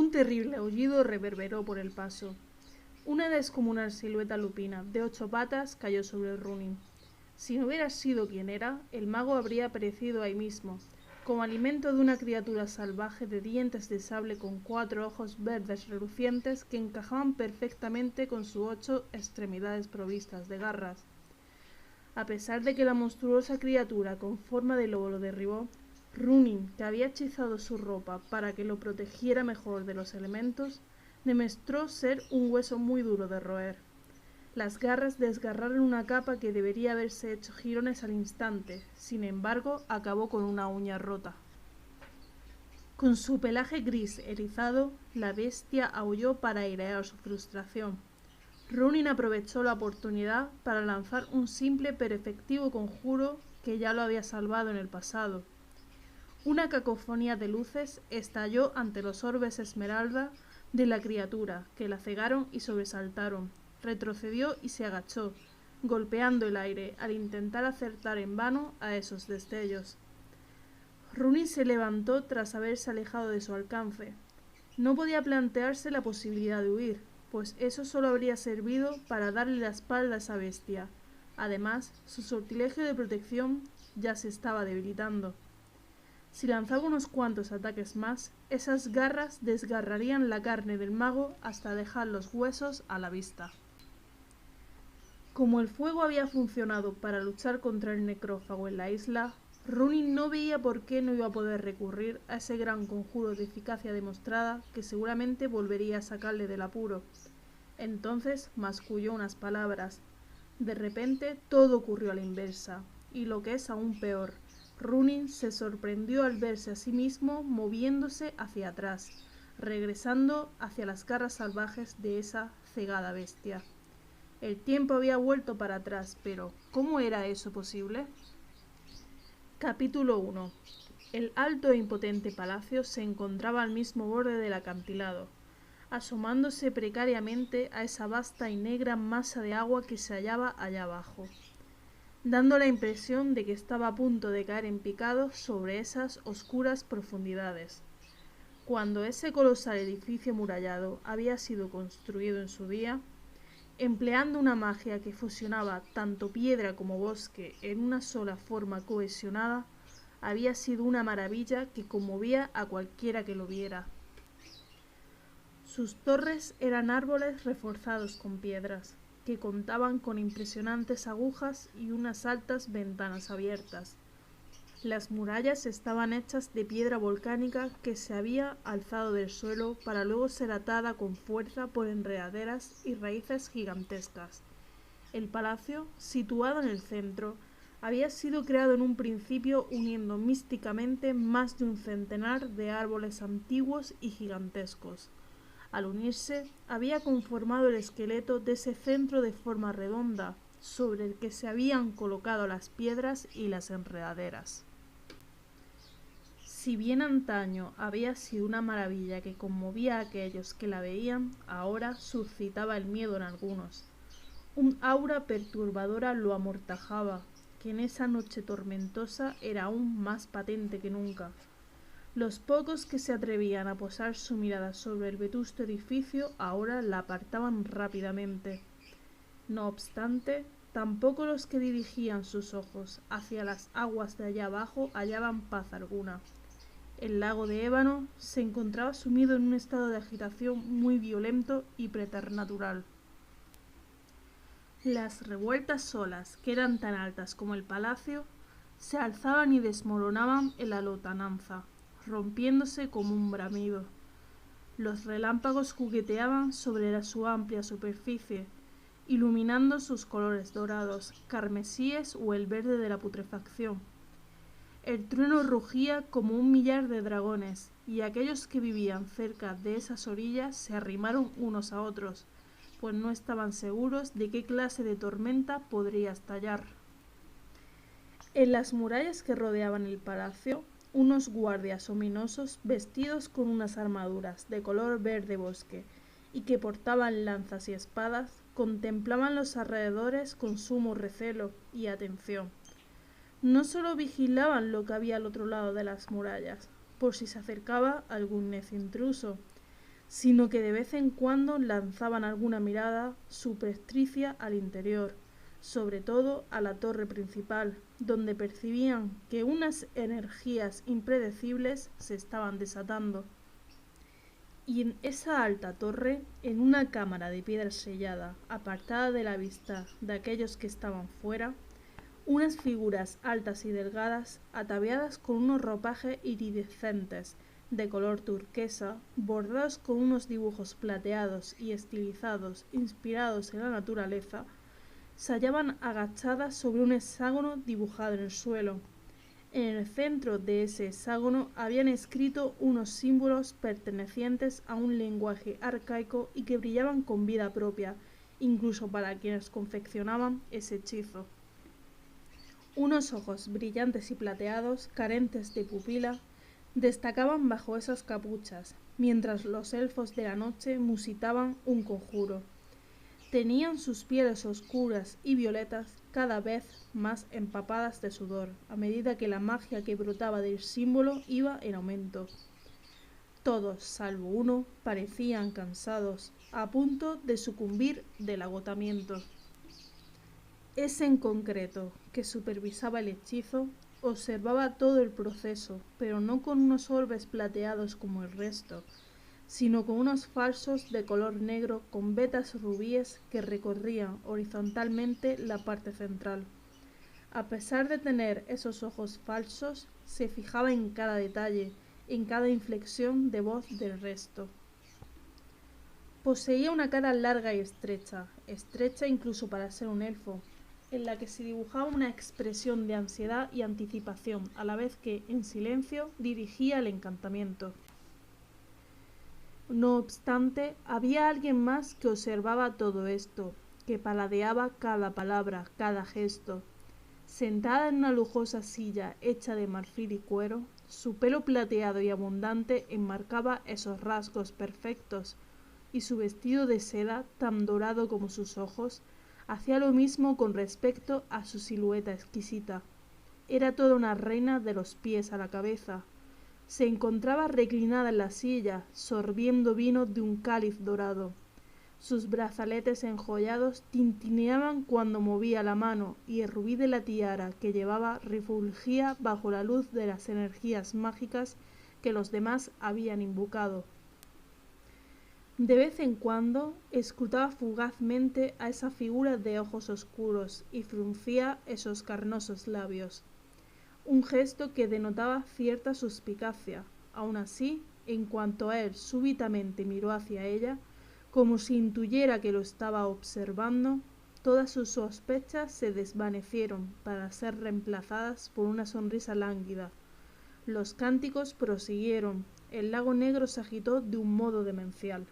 Un terrible aullido reverberó por el paso. Una descomunal silueta lupina, de 8 patas, cayó sobre Runin. Si no hubiera sido quien era, el mago habría aparecido ahí mismo, como alimento de una criatura salvaje de dientes de sable con 4 ojos verdes relucientes que encajaban perfectamente con sus 8 extremidades provistas de garras. A pesar de que la monstruosa criatura con forma de lobo lo derribó, Runin, que había hechizado su ropa para que lo protegiera mejor de los elementos, demostró ser un hueso muy duro de roer. Las garras desgarraron una capa que debería haberse hecho jirones al instante, sin embargo, acabó con una uña rota. Con su pelaje gris erizado, la bestia aulló para airear su frustración. Runin aprovechó la oportunidad para lanzar un simple pero efectivo conjuro que ya lo había salvado en el pasado. Una cacofonía de luces estalló ante los orbes esmeralda de la criatura, que la cegaron y sobresaltaron. Retrocedió y se agachó, golpeando el aire al intentar acertar en vano a esos destellos. Runin se levantó tras haberse alejado de su alcance. No podía plantearse la posibilidad de huir, pues eso solo habría servido para darle la espalda a esa bestia. Además, su sortilegio de protección ya se estaba debilitando. Si lanzaba unos cuantos ataques más, esas garras desgarrarían la carne del mago hasta dejar los huesos a la vista. Como el fuego había funcionado para luchar contra el necrófago en la isla, Runin no veía por qué no iba a poder recurrir a ese gran conjuro de eficacia demostrada que seguramente volvería a sacarle del apuro. Entonces masculló unas palabras. De repente todo ocurrió a la inversa, y lo que es aún peor, Runin se sorprendió al verse a sí mismo moviéndose hacia atrás, regresando hacia las garras salvajes de esa cegada bestia. El tiempo había vuelto para atrás, pero ¿cómo era eso posible? Capítulo 1. El alto e impotente palacio se encontraba al mismo borde del acantilado, asomándose precariamente a esa vasta y negra masa de agua que se hallaba allá abajo, dando la impresión de que estaba a punto de caer en picado sobre esas oscuras profundidades. Cuando ese colosal edificio murallado había sido construido en su día, empleando una magia que fusionaba tanto piedra como bosque en una sola forma cohesionada, había sido una maravilla que conmovía a cualquiera que lo viera. Sus torres eran árboles reforzados con piedras, que contaban con impresionantes agujas y unas altas ventanas abiertas. Las murallas estaban hechas de piedra volcánica que se había alzado del suelo para luego ser atada con fuerza por enredaderas y raíces gigantescas. El palacio, situado en el centro, había sido creado en un principio uniendo místicamente más de un centenar de árboles antiguos y gigantescos. Al unirse, había conformado el esqueleto de ese centro de forma redonda, sobre el que se habían colocado las piedras y las enredaderas. Si bien antaño había sido una maravilla que conmovía a aquellos que la veían, ahora suscitaba el miedo en algunos. Un aura perturbadora lo amortajaba, que en esa noche tormentosa era aún más patente que nunca. Los pocos que se atrevían a posar su mirada sobre el vetusto edificio ahora la apartaban rápidamente. No obstante, tampoco los que dirigían sus ojos hacia las aguas de allá abajo hallaban paz alguna. El lago de ébano se encontraba sumido en un estado de agitación muy violento y preternatural. Las revueltas olas, que eran tan altas como el palacio, se alzaban y desmoronaban en la lontananza, rompiéndose como un bramido. Los relámpagos jugueteaban sobre su amplia superficie, iluminando sus colores dorados, carmesíes o el verde de la putrefacción. El trueno rugía como un millar de dragones, y aquellos que vivían cerca de esas orillas se arrimaron unos a otros, pues no estaban seguros de qué clase de tormenta podría estallar. En las murallas que rodeaban el palacio, unos guardias ominosos vestidos con unas armaduras de color verde bosque y que portaban lanzas y espadas, contemplaban los alrededores con sumo recelo y atención. No solo vigilaban lo que había al otro lado de las murallas, por si se acercaba algún necio intruso. sino que de vez en cuando lanzaban alguna mirada subrepticia al interior, sobre todo a la torre principal, donde percibían que unas energías impredecibles se estaban desatando. Y en esa alta torre, en una cámara de piedra sellada, apartada de la vista de aquellos que estaban fuera, unas figuras altas y delgadas, ataviadas con unos ropajes iridescentes de color turquesa, bordados con unos dibujos plateados y estilizados, inspirados en la naturaleza, se hallaban agachadas sobre un hexágono dibujado en el suelo. En el centro de ese hexágono habían escrito unos símbolos pertenecientes a un lenguaje arcaico y que brillaban con vida propia, incluso para quienes confeccionaban ese hechizo. Unos ojos brillantes y plateados, carentes de pupila, destacaban bajo esas capuchas, mientras los elfos de la noche musitaban un conjuro. Tenían sus pieles oscuras y violetas cada vez más empapadas de sudor, a medida que la magia que brotaba del símbolo iba en aumento. Todos, salvo uno, parecían cansados, a punto de sucumbir del agotamiento. Ese en concreto, que supervisaba el hechizo, observaba todo el proceso, pero no con unos orbes plateados como el resto, sino con unos falsos de color negro con vetas rubíes que recorrían horizontalmente la parte central. A pesar de tener esos ojos falsos, se fijaba en cada detalle, en cada inflexión de voz del resto. Poseía una cara larga y estrecha incluso para ser un elfo, en la que se dibujaba una expresión de ansiedad y anticipación, a la vez que, en silencio, dirigía el encantamiento. No obstante, había alguien más que observaba todo esto, que paladeaba cada palabra, cada gesto. Sentada en una lujosa silla hecha de marfil y cuero, su pelo plateado y abundante enmarcaba esos rasgos perfectos, y su vestido de seda, tan dorado como sus ojos, hacía lo mismo con respecto a su silueta exquisita. Era toda una reina de los pies a la cabeza. Se encontraba reclinada en la silla, sorbiendo vino de un cáliz dorado. Sus brazaletes enjollados tintineaban cuando movía la mano, y el rubí de la tiara que llevaba refulgía bajo la luz de las energías mágicas que los demás habían invocado. De vez en cuando escrutaba fugazmente a esa figura de ojos oscuros y fruncía esos carnosos labios. Un gesto que denotaba cierta suspicacia. Aun así, en cuanto a él súbitamente miró hacia ella, como si intuyera que lo estaba observando, todas sus sospechas se desvanecieron para ser reemplazadas por una sonrisa lánguida. Los cánticos prosiguieron, el lago negro se agitó de un modo demencial.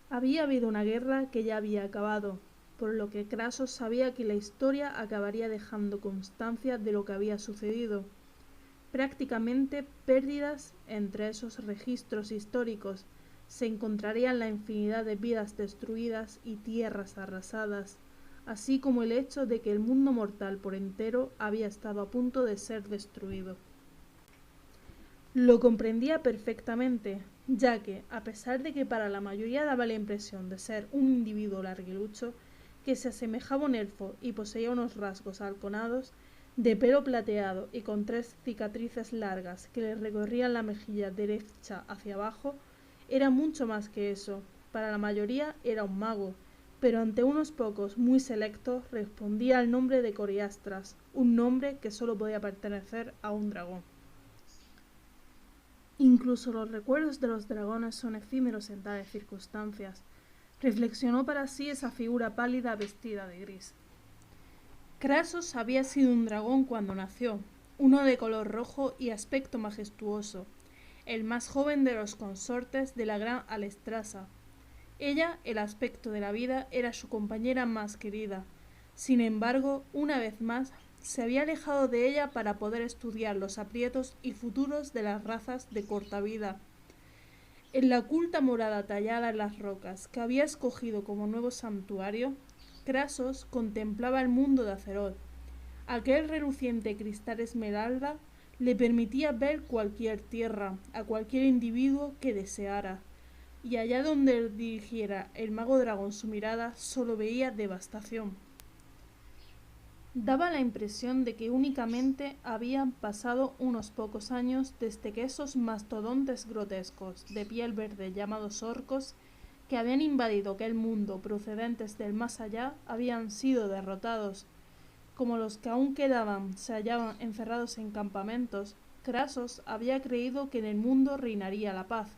Había habido una guerra que ya había acabado, por lo que Craso sabía que la historia acabaría dejando constancia de lo que había sucedido. Prácticamente pérdidas entre esos registros históricos se encontrarían la infinidad de vidas destruidas y tierras arrasadas, así como el hecho de que el mundo mortal por entero había estado a punto de ser destruido. Lo comprendía perfectamente, ya que, a pesar de que para la mayoría daba la impresión de ser un individuo larguilucho, que se asemejaba a un elfo y poseía unos rasgos halconados, de pelo plateado y con 3 cicatrices largas que le recorrían la mejilla derecha hacia abajo, era mucho más que eso. Para la mayoría era un mago, pero ante unos pocos muy selectos respondía al nombre de Coriastras, un nombre que solo podía pertenecer a un dragón. Incluso los recuerdos de los dragones son efímeros en tales circunstancias, reflexionó para sí esa figura pálida vestida de gris. Crasos había sido un dragón cuando nació, uno de color rojo y aspecto majestuoso, el más joven de los consortes de la gran Alestrasa. Ella, el aspecto de la vida, era su compañera más querida. Sin embargo, una vez más, se había alejado de ella para poder estudiar los aprietos y futuros de las razas de corta vida. En la oculta morada tallada en las rocas que había escogido como nuevo santuario, Crasos contemplaba el mundo de Azeroth. Aquel reluciente cristal esmeralda le permitía ver cualquier tierra, a cualquier individuo que deseara, y allá donde dirigiera el mago dragón su mirada solo veía devastación. Daba la impresión de que únicamente habían pasado unos pocos años desde que esos mastodontes grotescos de piel verde llamados orcos, que habían invadido aquel mundo procedentes del más allá, habían sido derrotados. Como los que aún quedaban se hallaban encerrados en campamentos, Krasos había creído que en el mundo reinaría la paz.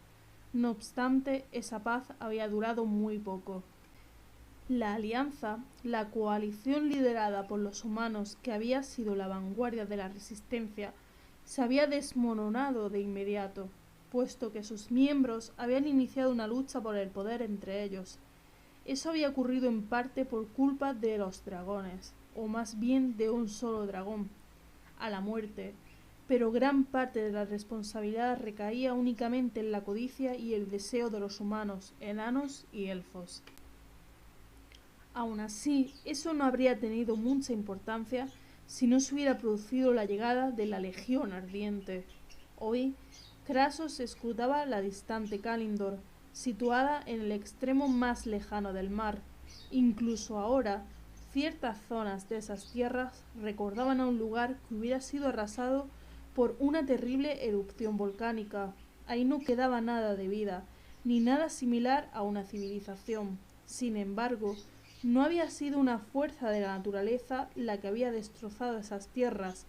No obstante, esa paz había durado muy poco. La alianza, la coalición liderada por los humanos que había sido la vanguardia de la resistencia, se había desmoronado de inmediato, puesto que sus miembros habían iniciado una lucha por el poder entre ellos. Eso había ocurrido en parte por culpa de los dragones, o más bien de un solo dragón, a la muerte, pero gran parte de la responsabilidad recaía únicamente en la codicia y el deseo de los humanos, enanos y elfos. Aun así, eso no habría tenido mucha importancia si no se hubiera producido la llegada de la Legión Ardiente. Hoy, Krasos escrutaba la distante Kalindor, situada en el extremo más lejano del mar. Incluso ahora, ciertas zonas de esas tierras recordaban a un lugar que hubiera sido arrasado por una terrible erupción volcánica. Ahí no quedaba nada de vida, ni nada similar a una civilización. Sin embargo, no había sido una fuerza de la naturaleza la que había destrozado esas tierras.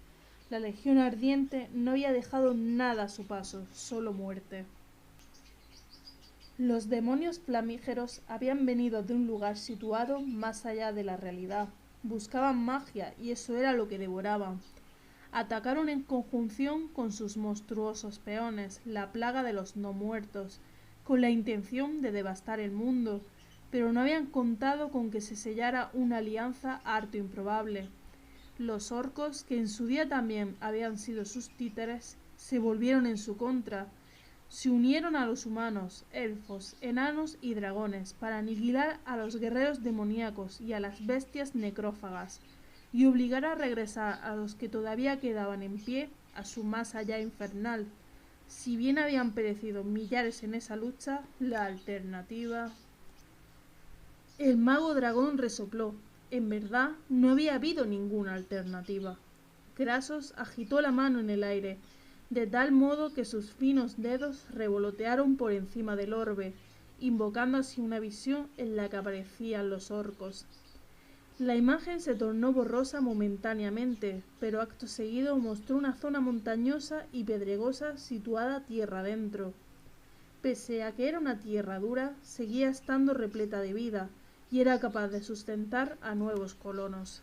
La Legión Ardiente no había dejado nada a su paso, solo muerte. Los demonios flamígeros habían venido de un lugar situado más allá de la realidad. Buscaban magia y eso era lo que devoraban. Atacaron en conjunción con sus monstruosos peones, la plaga de los no muertos, con la intención de devastar el mundo, pero no habían contado con que se sellara una alianza harto improbable. Los orcos, que en su día también habían sido sus títeres, se volvieron en su contra. Se unieron a los humanos, elfos, enanos y dragones para aniquilar a los guerreros demoníacos y a las bestias necrófagas, y obligar a regresar a los que todavía quedaban en pie a su más allá infernal. Si bien habían perecido millares en esa lucha, la alternativa... El mago dragón resopló. En verdad, no había habido ninguna alternativa. Krasos agitó la mano en el aire, de tal modo que sus finos dedos revolotearon por encima del orbe, invocando así una visión en la que aparecían los orcos. La imagen se tornó borrosa momentáneamente, pero acto seguido mostró una zona montañosa y pedregosa situada tierra adentro. Pese a que era una tierra dura, seguía estando repleta de vida, y era capaz de sustentar a nuevos colonos.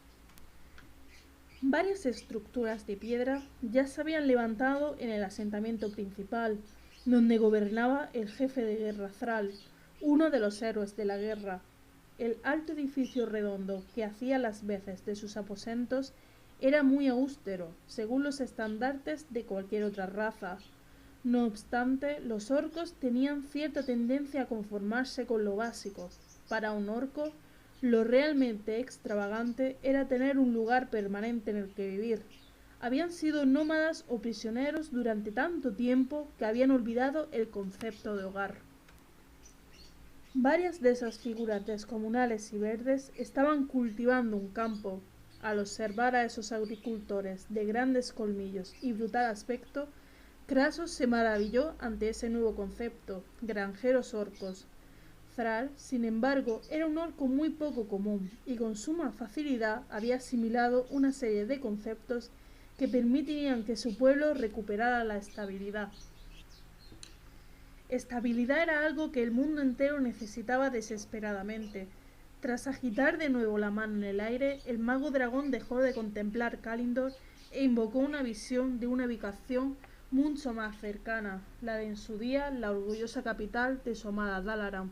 Varias estructuras de piedra ya se habían levantado en el asentamiento principal, donde gobernaba el jefe de guerra Thrall, uno de los héroes de la guerra. El alto edificio redondo que hacía las veces de sus aposentos era muy austero, según los estandartes de cualquier otra raza. No obstante, los orcos tenían cierta tendencia a conformarse con lo básico. Para un orco, lo realmente extravagante era tener un lugar permanente en el que vivir. Habían sido nómadas o prisioneros durante tanto tiempo que habían olvidado el concepto de hogar. Varias de esas figuras descomunales y verdes estaban cultivando un campo. Al observar a esos agricultores de grandes colmillos y brutal aspecto, Krasos se maravilló ante ese nuevo concepto, granjeros orcos. Thrall, sin embargo, era un orco muy poco común y con suma facilidad había asimilado una serie de conceptos que permitirían que su pueblo recuperara la estabilidad. Estabilidad era algo que el mundo entero necesitaba desesperadamente. Tras agitar de nuevo la mano en el aire, el mago dragón dejó de contemplar Kalindor e invocó una visión de una ubicación mucho más cercana, la de en su día la orgullosa capital de su amada Dalaran.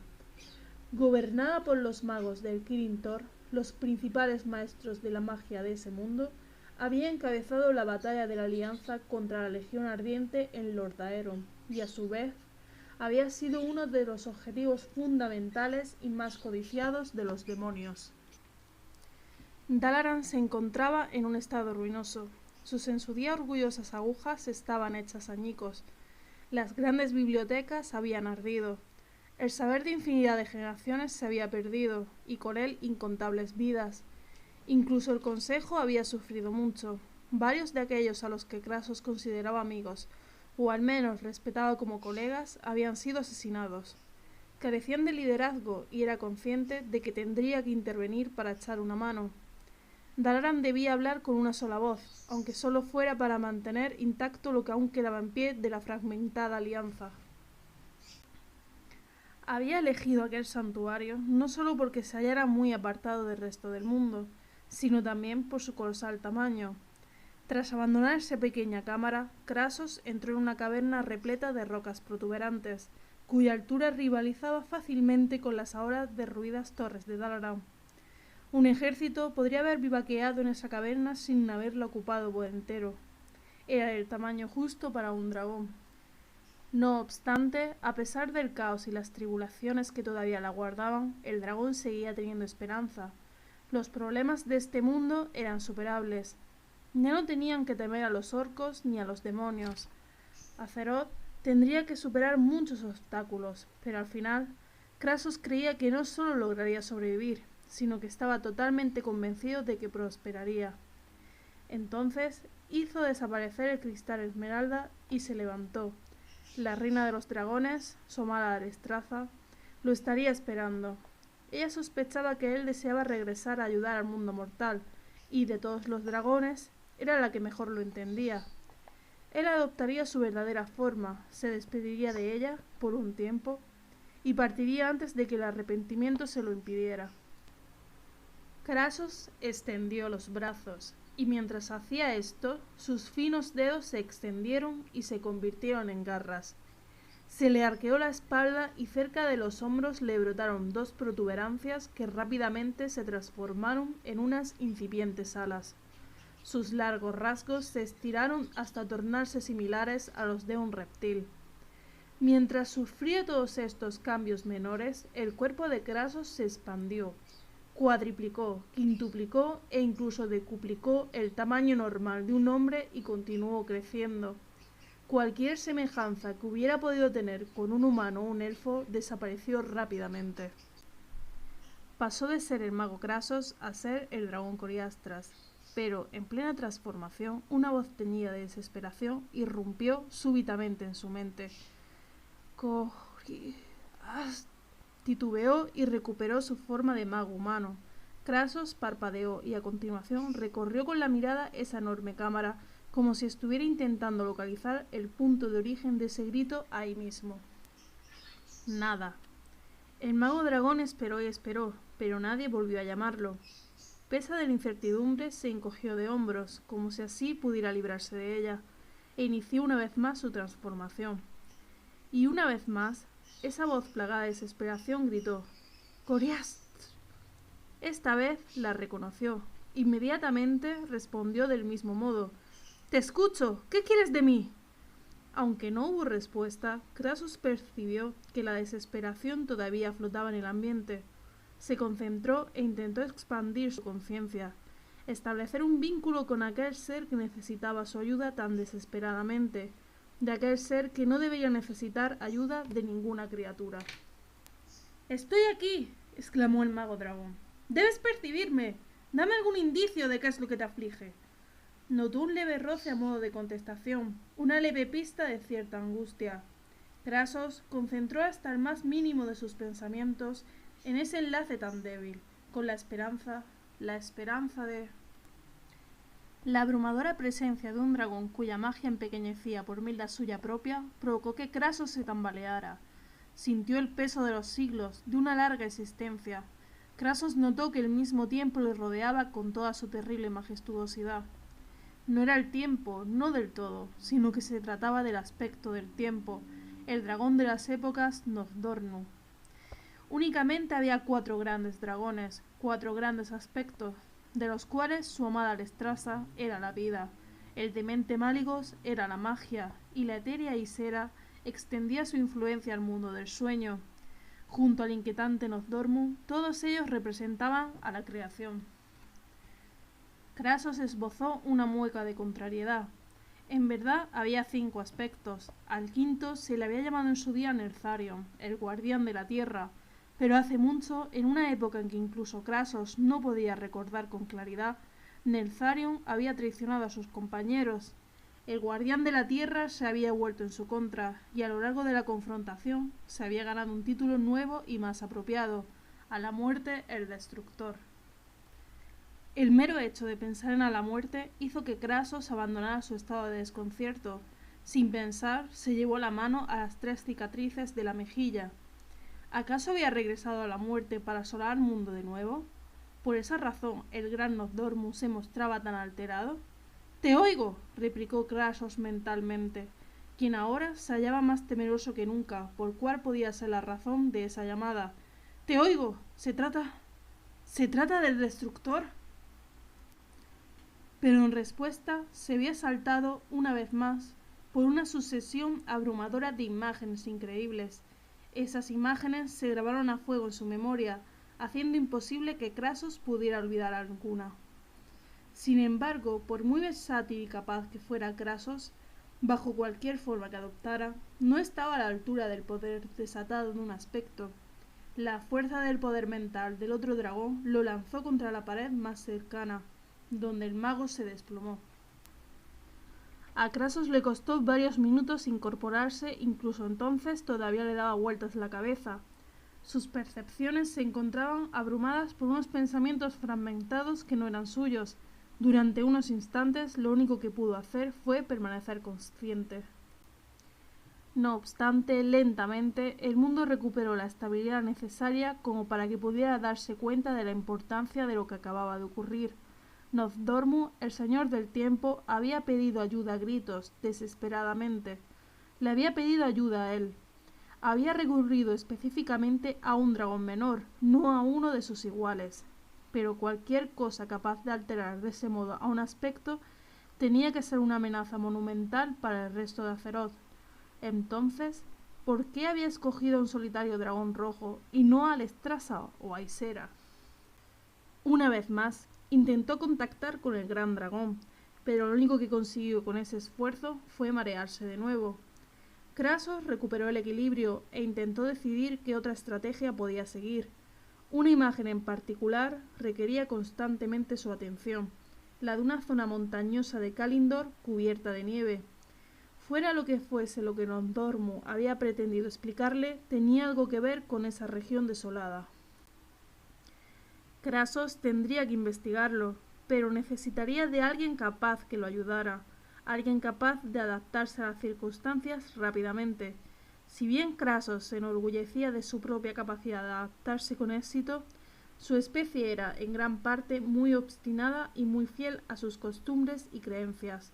Gobernada por los magos del Kirin Tor, los principales maestros de la magia de ese mundo, había encabezado la batalla de la Alianza contra la Legión Ardiente en Lordaeron, y a su vez había sido uno de los objetivos fundamentales y más codiciados de los demonios. Dalaran se encontraba en un estado ruinoso. Sus en su día orgullosas agujas estaban hechas añicos. Las grandes bibliotecas habían ardido. El saber de infinidad de generaciones se había perdido, y con él incontables vidas. Incluso el consejo había sufrido mucho. Varios de aquellos a los que Crasos consideraba amigos, o al menos respetaba como colegas, habían sido asesinados. Carecían de liderazgo y era consciente de que tendría que intervenir para echar una mano. Dalaran debía hablar con una sola voz, aunque solo fuera para mantener intacto lo que aún quedaba en pie de la fragmentada alianza. Había elegido aquel santuario no solo porque se hallara muy apartado del resto del mundo, sino también por su colosal tamaño. Tras abandonar esa pequeña cámara, Crasos entró en una caverna repleta de rocas protuberantes, cuya altura rivalizaba fácilmente con las ahora derruidas torres de Dalaran. Un ejército podría haber vivaqueado en esa caverna sin haberla ocupado por entero. Era del tamaño justo para un dragón. No obstante, a pesar del caos y las tribulaciones que todavía la guardaban, el dragón seguía teniendo esperanza. Los problemas de este mundo eran superables. Ya no tenían que temer a los orcos ni a los demonios. Azeroth tendría que superar muchos obstáculos, pero al final, Crasos creía que no solo lograría sobrevivir, sino que estaba totalmente convencido de que prosperaría. Entonces hizo desaparecer el cristal esmeralda y se levantó. La reina de los dragones, Somala Alestraza, lo estaría esperando. Ella sospechaba que él deseaba regresar a ayudar al mundo mortal, y de todos los dragones, era la que mejor lo entendía. Él adoptaría su verdadera forma, se despediría de ella, por un tiempo, y partiría antes de que el arrepentimiento se lo impidiera. Crasos extendió los brazos, y mientras hacía esto, sus finos dedos se extendieron y se convirtieron en garras. Se le arqueó la espalda y cerca de los hombros le brotaron dos protuberancias que rápidamente se transformaron en unas incipientes alas. Sus largos rasgos se estiraron hasta tornarse similares a los de un reptil. Mientras sufría todos estos cambios menores, el cuerpo de Crasos se expandió, cuadriplicó, quintuplicó e incluso decuplicó el tamaño normal de un hombre y continuó creciendo. Cualquier semejanza que hubiera podido tener con un humano o un elfo desapareció rápidamente. Pasó de ser el mago Crasos a ser el dragón Coriastras, pero en plena transformación una voz teñida de desesperación irrumpió súbitamente en su mente. Titubeó y recuperó su forma de mago humano. Crasos parpadeó y a continuación recorrió con la mirada esa enorme cámara, como si estuviera intentando localizar el punto de origen de ese grito ahí mismo. Nada. El mago dragón esperó y esperó, pero nadie volvió a llamarlo. Presa de la incertidumbre, se encogió de hombros, como si así pudiera librarse de ella, e inició una vez más su transformación. Y una vez más, esa voz plagada de desesperación gritó: «¡Coriastras!». Esta vez la reconoció. Inmediatamente respondió del mismo modo: «¡Te escucho! ¿Qué quieres de mí?». Aunque no hubo respuesta, Crasos percibió que la desesperación todavía flotaba en el ambiente. Se concentró e intentó expandir su conciencia, establecer un vínculo con aquel ser que necesitaba su ayuda tan desesperadamente, de aquel ser que no debería necesitar ayuda de ninguna criatura. «¡Estoy aquí!», exclamó el mago dragón. «¡Debes percibirme! Dame algún indicio de qué es lo que te aflige». Notó un leve roce a modo de contestación, una leve pista de cierta angustia. Crasos concentró hasta el más mínimo de sus pensamientos en ese enlace tan débil, con la esperanza de... La abrumadora presencia de un dragón cuya magia empequeñecía por mil la suya propia provocó que Crasos se tambaleara. Sintió el peso de los siglos, de una larga existencia. Crasos notó que el mismo tiempo le rodeaba con toda su terrible majestuosidad. No era el tiempo, no del todo, sino que se trataba del aspecto del tiempo, el dragón de las épocas Nozdornu. Únicamente había 4 grandes dragones, 4 grandes aspectos, de los cuales su amada Alestraza era la vida, el demente Máligos era la magia, y la etérea Ysera extendía su influencia al mundo del sueño. Junto al inquietante Nozdormu, todos ellos representaban a la creación. Crasos esbozó una mueca de contrariedad. En verdad había 5 aspectos. Al quinto se le había llamado en su día Neltharion, el guardián de la tierra, pero hace mucho, en una época en que incluso Krasos no podía recordar con claridad, Neltharion había traicionado a sus compañeros. El guardián de la tierra se había vuelto en su contra, y a lo largo de la confrontación se había ganado un título nuevo y más apropiado: a la muerte el destructor. El mero hecho de pensar en a la muerte hizo que Krasos abandonara su estado de desconcierto. Sin pensar, se llevó la mano a las 3 cicatrices de la mejilla. ¿Acaso había regresado a la muerte para asolar al mundo de nuevo? ¿Por esa razón el gran Nozdormu se mostraba tan alterado? —¡Te oigo! —replicó Krasos mentalmente, quien ahora se hallaba más temeroso que nunca por cuál podía ser la razón de esa llamada. —¡Te oigo! ¿Se trata del destructor? Pero en respuesta se había saltado una vez más por una sucesión abrumadora de imágenes increíbles. Esas imágenes se grabaron a fuego en su memoria, haciendo imposible que Krasos pudiera olvidar alguna. Sin embargo, por muy versátil y capaz que fuera Krasos, bajo cualquier forma que adoptara, no estaba a la altura del poder desatado de un aspecto. La fuerza del poder mental del otro dragón lo lanzó contra la pared más cercana, donde el mago se desplomó. A Krasos le costó varios minutos incorporarse, incluso entonces todavía le daba vueltas la cabeza. Sus percepciones se encontraban abrumadas por unos pensamientos fragmentados que no eran suyos. Durante unos instantes lo único que pudo hacer fue permanecer consciente. No obstante, lentamente, el mundo recuperó la estabilidad necesaria como para que pudiera darse cuenta de la importancia de lo que acababa de ocurrir. Nozdormu, el señor del tiempo, había pedido ayuda a gritos, desesperadamente. Le había pedido ayuda a él. Había recurrido específicamente a un dragón menor, no a uno de sus iguales. Pero cualquier cosa capaz de alterar de ese modo a un aspecto tenía que ser una amenaza monumental para el resto de Azeroth. Entonces, ¿por qué había escogido a un solitario dragón rojo y no a Lestrasa o a Ysera? Una vez más, intentó contactar con el gran dragón, pero lo único que consiguió con ese esfuerzo fue marearse de nuevo. Krasos recuperó el equilibrio e intentó decidir qué otra estrategia podía seguir. Una imagen en particular requería constantemente su atención, la de una zona montañosa de Kalindor cubierta de nieve. Fuera lo que fuese lo que Nozdormu había pretendido explicarle, tenía algo que ver con esa región desolada. Krasos tendría que investigarlo, pero necesitaría de alguien capaz que lo ayudara, alguien capaz de adaptarse a las circunstancias rápidamente. Si bien Krasos se enorgullecía de su propia capacidad de adaptarse con éxito, su especie era, en gran parte, muy obstinada y muy fiel a sus costumbres y creencias.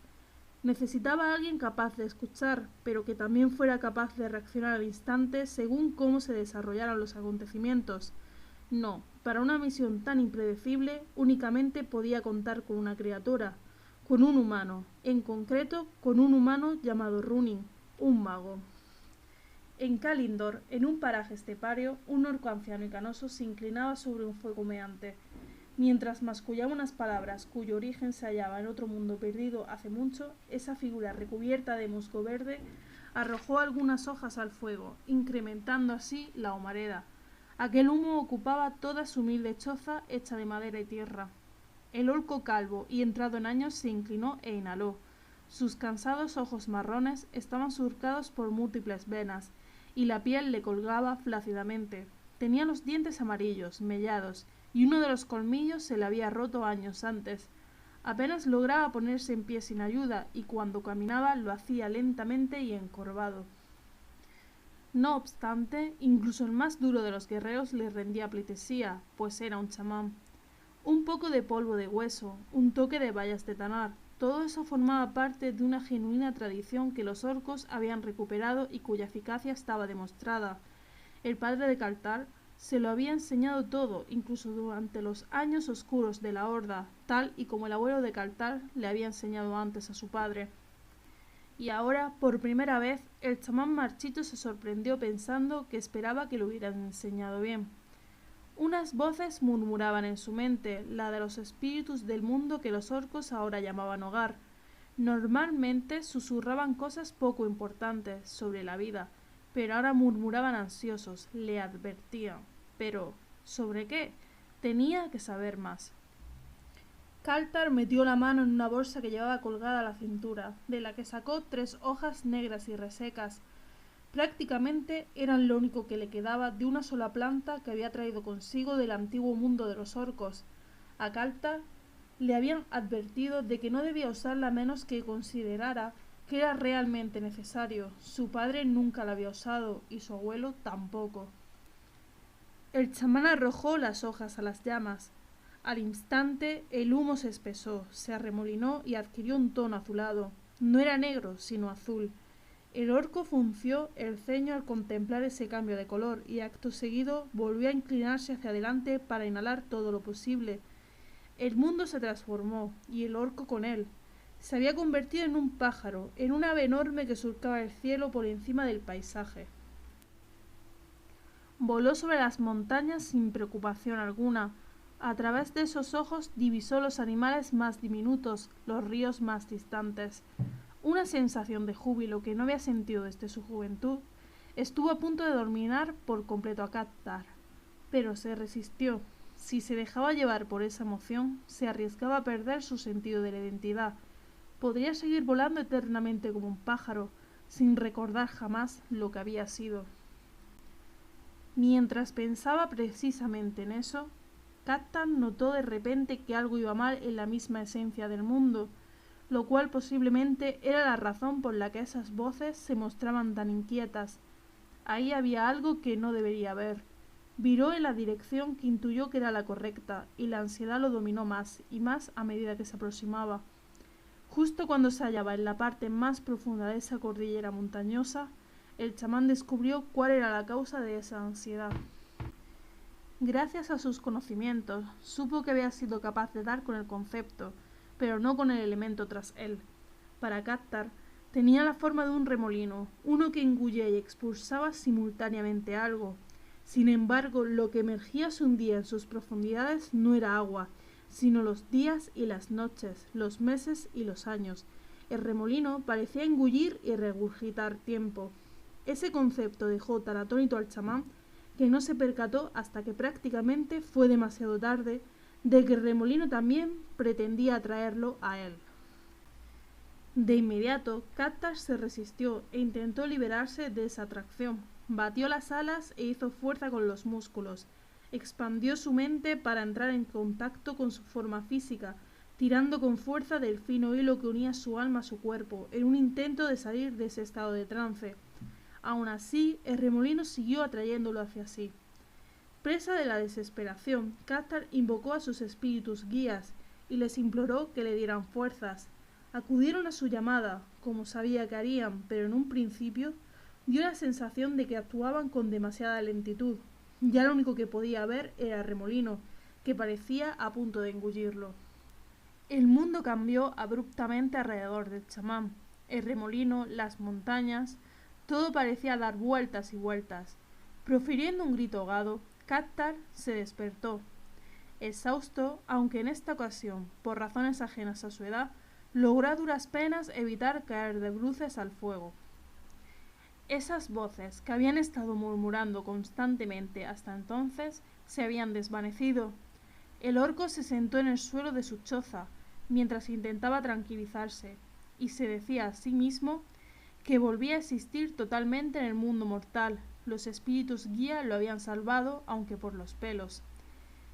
Necesitaba a alguien capaz de escuchar, pero que también fuera capaz de reaccionar al instante según cómo se desarrollaran los acontecimientos. No, para una misión tan impredecible únicamente podía contar con una criatura, con un humano, en concreto con un humano llamado Rúnin, un mago. En Kalindor, en un paraje estepario, un orco anciano y canoso se inclinaba sobre un fuego humeante. Mientras mascullaba unas palabras cuyo origen se hallaba en otro mundo perdido hace mucho, esa figura recubierta de musgo verde arrojó algunas hojas al fuego, incrementando así la humareda. Aquel humo ocupaba toda su humilde choza hecha de madera y tierra. El orco calvo y entrado en años se inclinó e inhaló. Sus cansados ojos marrones estaban surcados por múltiples venas, y la piel le colgaba flácidamente. Tenía los dientes amarillos, mellados, y uno de los colmillos se le había roto años antes. Apenas lograba ponerse en pie sin ayuda, y cuando caminaba lo hacía lentamente y encorvado. No obstante, incluso el más duro de los guerreros le rendía pleitesía, pues era un chamán. Un poco de polvo de hueso, un toque de bayas de tanar, todo eso formaba parte de una genuina tradición que los orcos habían recuperado y cuya eficacia estaba demostrada. El padre de Kaltar se lo había enseñado todo, incluso durante los años oscuros de la Horda, tal y como el abuelo de Kaltar le había enseñado antes a su padre. Y ahora, por primera vez, el chamán marchito se sorprendió pensando que esperaba que lo hubieran enseñado bien. Unas voces murmuraban en su mente, la de los espíritus del mundo que los orcos ahora llamaban hogar. Normalmente susurraban cosas poco importantes sobre la vida, pero ahora murmuraban ansiosos, le advertían. Pero, ¿sobre qué? Tenía que saber más. Caltar metió la mano en una bolsa que llevaba colgada a la cintura, de la que sacó 3 hojas negras y resecas. Prácticamente eran lo único que le quedaba de una sola planta que había traído consigo del antiguo mundo de los orcos. A Caltar le habían advertido de que no debía usarla a menos que considerara que era realmente necesario. Su padre nunca la había usado y su abuelo tampoco. El chamán arrojó las hojas a las llamas. Al instante el humo se espesó, se arremolinó y adquirió un tono azulado. No era negro, sino azul. El orco frunció el ceño al contemplar ese cambio de color y acto seguido volvió a inclinarse hacia adelante para inhalar todo lo posible. El mundo se transformó, y el orco con él. Se había convertido en un pájaro, en un ave enorme que surcaba el cielo por encima del paisaje. Voló sobre las montañas sin preocupación alguna. A través de esos ojos divisó los animales más diminutos, los ríos más distantes. Una sensación de júbilo que no había sentido desde su juventud estuvo a punto de dominar por completo a Caltar, pero se resistió. Si se dejaba llevar por esa emoción, se arriesgaba a perder su sentido de la identidad. Podría seguir volando eternamente como un pájaro, sin recordar jamás lo que había sido. Mientras pensaba precisamente en eso, Caltar notó de repente que algo iba mal en la misma esencia del mundo, lo cual posiblemente era la razón por la que esas voces se mostraban tan inquietas. Ahí había algo que no debería haber. Viró en la dirección que intuyó que era la correcta, y la ansiedad lo dominó más y más a medida que se aproximaba. Justo cuando se hallaba en la parte más profunda de esa cordillera montañosa, el chamán descubrió cuál era la causa de esa ansiedad. Gracias a sus conocimientos, supo que había sido capaz de dar con el concepto, pero no con el elemento tras él. Para Caltar, tenía la forma de un remolino, uno que engullía y expulsaba simultáneamente algo. Sin embargo, lo que emergía se hundía en sus profundidades no era agua, sino los días y las noches, los meses y los años. El remolino parecía engullir y regurgitar tiempo. Ese concepto dejó tan atónito al chamán que no se percató hasta que prácticamente fue demasiado tarde de que el remolino también pretendía atraerlo a él. De inmediato, Caltar se resistió e intentó liberarse de esa atracción. Batió las alas e hizo fuerza con los músculos. Expandió su mente para entrar en contacto con su forma física, tirando con fuerza del fino hilo que unía su alma a su cuerpo, en un intento de salir de ese estado de trance. Aun así, el remolino siguió atrayéndolo hacia sí. Presa de la desesperación, Caltar invocó a sus espíritus guías y les imploró que le dieran fuerzas. Acudieron a su llamada, como sabía que harían, pero en un principio dio la sensación de que actuaban con demasiada lentitud. Ya lo único que podía ver era el remolino, que parecía a punto de engullirlo. El mundo cambió abruptamente alrededor del chamán. El remolino, las montañas, todo parecía dar vueltas y vueltas. Profiriendo un grito ahogado, Caltar se despertó. Exhausto, aunque en esta ocasión, por razones ajenas a su edad, logró a duras penas evitar caer de bruces al fuego. Esas voces que habían estado murmurando constantemente hasta entonces se habían desvanecido. El orco se sentó en el suelo de su choza mientras intentaba tranquilizarse y se decía a sí mismo que volvía a existir totalmente en el mundo mortal. Los espíritus guía lo habían salvado, aunque por los pelos.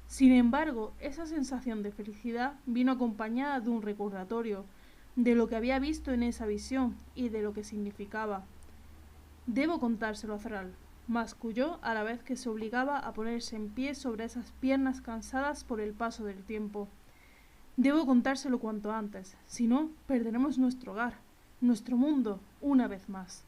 Sin embargo, esa sensación de felicidad vino acompañada de un recordatorio de lo que había visto en esa visión y de lo que significaba. Debo contárselo a Thrall, masculló a la vez que se obligaba a ponerse en pie sobre esas piernas cansadas por el paso del tiempo. Debo contárselo cuanto antes, si no, perderemos nuestro hogar, nuestro mundo, una vez más.